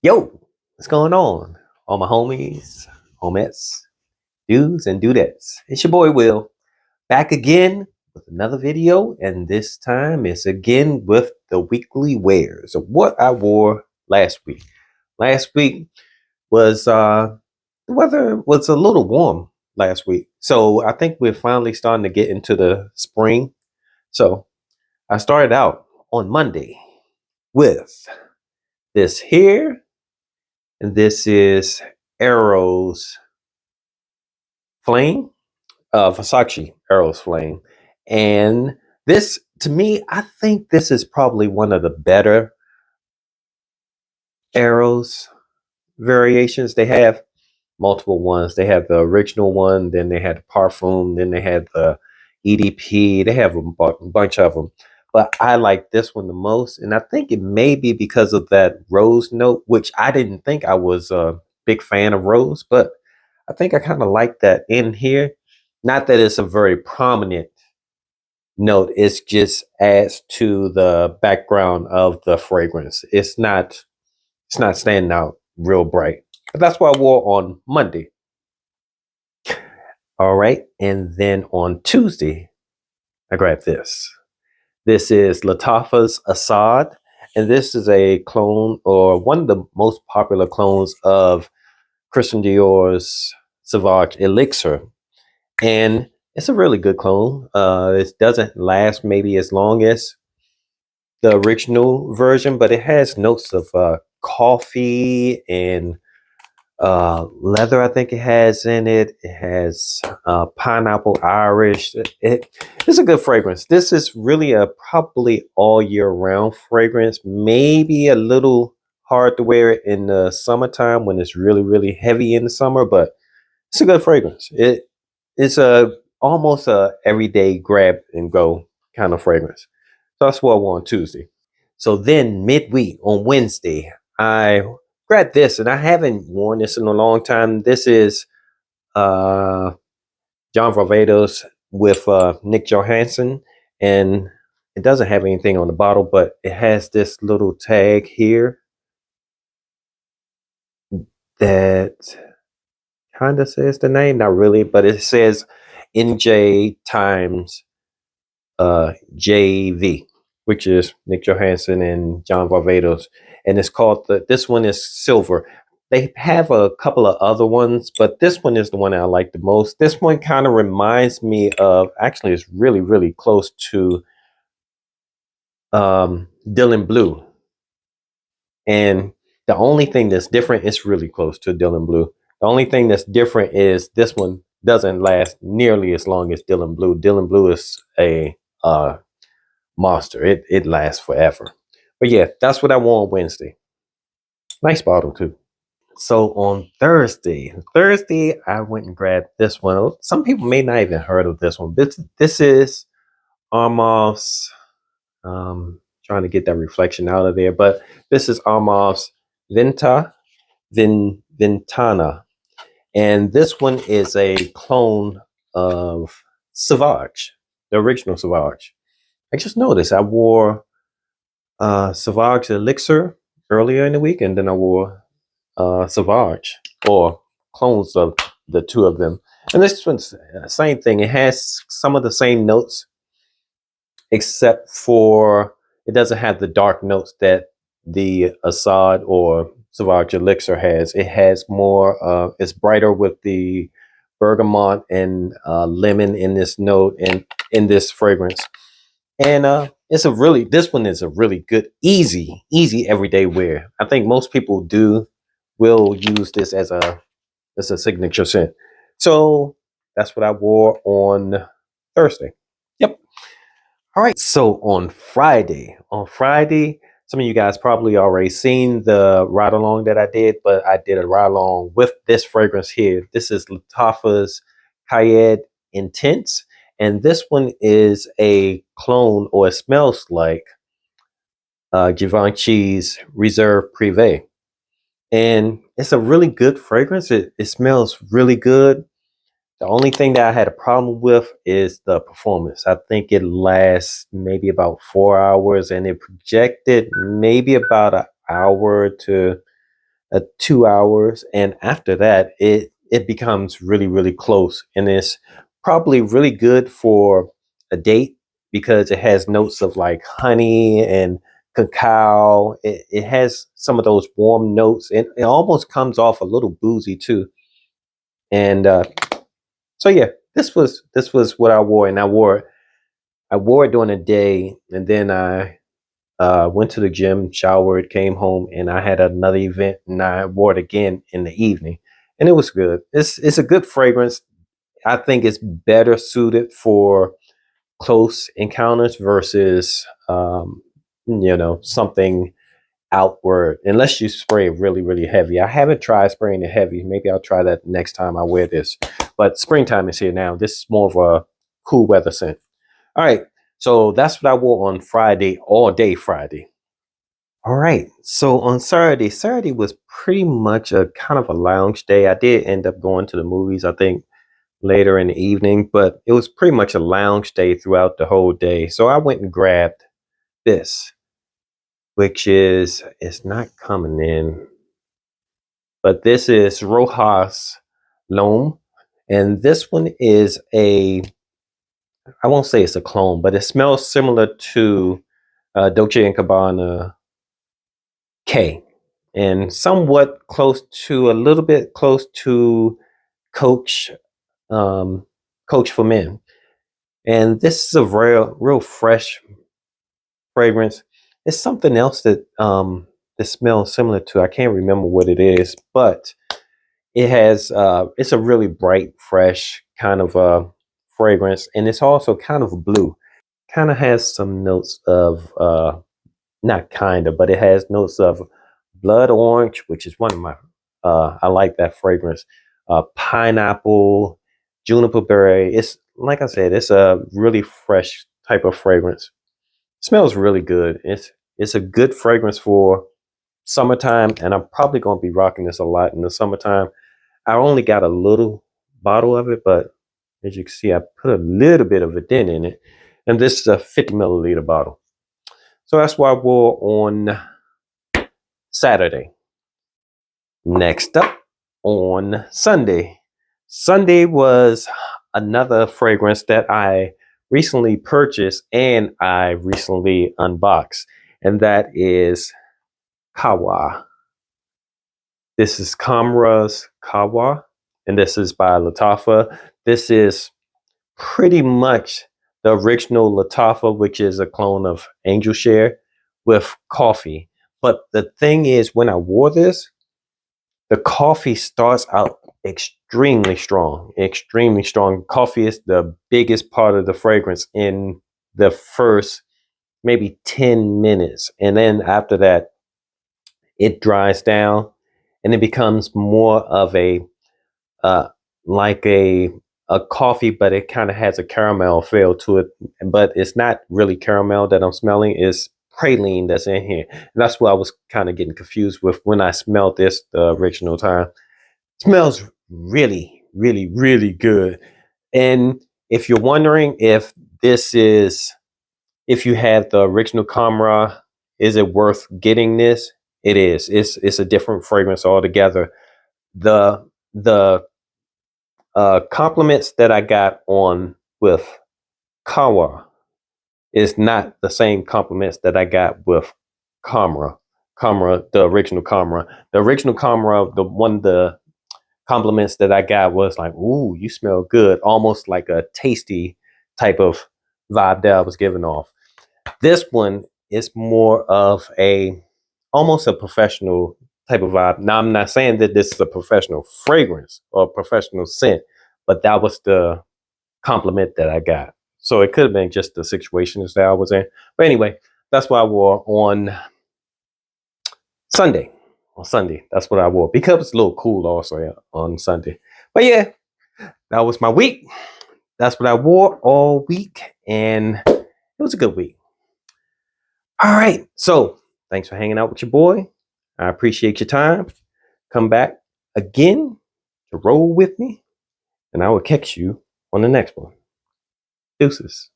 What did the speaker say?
Yo, what's going on? All my homies, homettes, dudes, and dudettes. It's your boy Will, back again with another video, and this time it's again with the weekly wears of what I wore last week. Last week was the weather was a little warm last week. So I think we're finally starting to get into the spring. So I started out on Monday with this here. And this is Arrow's Flame, Versace Arrow's Flame. And this, to me, I think this is probably one of the better Arrows variations. They have multiple ones. They have the original one, then they had the Parfum, then they had the EDP. They have a bunch of them. But I like this one the most. And I think it may be because of that rose note, which I didn't think I was a big fan of rose, but I think I kind of like that in here. Not that it's a very prominent note. It's just adds to the background of the fragrance. It's not standing out real bright. But that's what I wore on Monday. All right. And then on Tuesday, I grabbed this. This is Lattafa's Assad. And this is a clone, or one of the most popular clones of Christian Dior's Sauvage Elixir. And it's a really good clone. It doesn't last maybe as long as the original version, but it has notes of coffee and leather. I think it has in it. It has pineapple Irish. It's a good fragrance. This is really a probably all year round fragrance. Maybe a little hard to wear it in the summertime when it's really heavy in the summer, but it's a good fragrance. It's a almost a everyday grab and go kind of fragrance. So that's what I wore on Tuesday. So then midweek on Wednesday, I grabbed this, and I haven't worn this in a long time. This is John Varvatos with Nick Johansson, and it doesn't have anything on the bottle, but it has this little tag here that kind of says the name, not really, but it says NJ times JV, which is Nick Johansson and John Varvatos, and it's called this one is silver. They have a couple of other ones, but this one is the one I like the most. This one kind of reminds me of, actually, it's really close to Dylan Blue, and the only thing that's different is really close to Dylan Blue. The only thing that's different is this one doesn't last nearly as long as Dylan Blue. Dylan Blue is a monster. It lasts forever. But yeah, that's what I wore on Wednesday. Nice bottle too. So on Thursday, I went and grabbed this one. Some people may not even heard of this one. This is Armav's. Trying to get that reflection out of there, but this is Armav's Ventana, and this one is a clone of Sauvage, the original Sauvage. I just noticed I wore Sauvage Elixir earlier in the week, and then I wore Sauvage, or clones of the two of them. And this one's the same thing. It has some of the same notes, except for it doesn't have the dark notes that the Assad or Sauvage Elixir has. It has more, it's brighter with the bergamot and lemon in this note and in this fragrance. And this one is a really good, easy everyday wear. I think most people will use this as a signature scent. So that's what I wore on Thursday. Yep. All right. So on Friday, some of you guys probably already seen the ride along that I did, but I did a ride along with this fragrance here. This is Lattafa's Cayenne Intense. And this one is a clone, or it smells like Givenchy's Reserve Privé. And it's a really good fragrance. It smells really good. The only thing that I had a problem with is the performance. I think it lasts maybe about 4 hours, and it projected maybe about an hour to 2 hours, and after that, it becomes really really close, and it's probably really good for a date because it has notes of like honey and cacao. It has some of those warm notes, and it almost comes off a little boozy too. And so yeah, this was what I wore, and I wore it during the day, and then I went to the gym, showered, came home, and I had another event, and I wore it again in the evening, and it was good. It's a good fragrance. I think it's better suited for close encounters versus something outward. Unless you spray it really really heavy. I haven't tried spraying it heavy. Maybe I'll try that next time I wear this. But springtime is here now. This is more of a cool weather scent. All right. So that's what I wore on Friday, all day Friday. All right. So on Saturday was pretty much a kind of a lounge day. I did end up going to the movies, I think, later in the evening, but it was pretty much a lounge day throughout the whole day. So I went and grabbed this, which is, it's not coming in, but this is Rojas L'Homme. And this one is I won't say it's a clone, but it smells similar to Dolce & Gabbana K, and somewhat close to, a little bit close to Coach Coach for Men. And this is a real fresh fragrance. It's something else that smells similar to. I can't remember what it is, but it has it's a really bright, fresh kind of fragrance, and it's also kind of blue. Kind of has some notes of not kind of, but it has notes of blood orange, which is one of my I like that fragrance. Pineapple, juniper berry. It's like I said, it's a really fresh type of fragrance. Smells really good. It's a good fragrance for summertime, and I'm probably gonna be rocking this a lot in the summertime. I only got a little bottle of it, but as you can see, I put a little bit of a dent in it, and this is a 50 milliliter bottle. So that's what I wore on Saturday. Next up, on Sunday. Sunday was another fragrance that I recently purchased and I recently unboxed, and that is Kawa. This is Kamra's Kawa, and this is by Lattafa. This is pretty much the original Lattafa, which is a clone of Angel Share with coffee. But the thing is, when I wore this, the coffee starts out extremely strong, extremely strong. Coffee is the biggest part of the fragrance in the first maybe 10 minutes. And then after that, it dries down and it becomes more of a like a coffee, but it kind of has a caramel feel to it. But it's not really caramel that I'm smelling. It's praline that's in here. And that's what I was kind of getting confused with when I smelled this the original time. It smells really, really, really good. And if you're wondering if if you have the original Kamra, is it worth getting this? It is. It's a different fragrance altogether. The compliments that I got on with Kawa is not the same compliments that I got with Kamra. Kamra, the original Kamra. The original Kamra, the compliments that I got was like, "Ooh, you smell good," almost like a tasty type of vibe that I was giving off. This one is more of almost a professional type of vibe. Now, I'm not saying that this is a professional fragrance or professional scent, but that was the compliment that I got. So it could have been just the situations that I was in. But anyway, that's what I wore on Sunday. On Sunday, that's what I wore because it's a little cool also on Sunday. But yeah, that was my week. That's what I wore all week, and it was a good week. All right, so thanks for hanging out with your boy. I appreciate your time. Come back again to roll with me, and I will catch you on the next one. Deuces.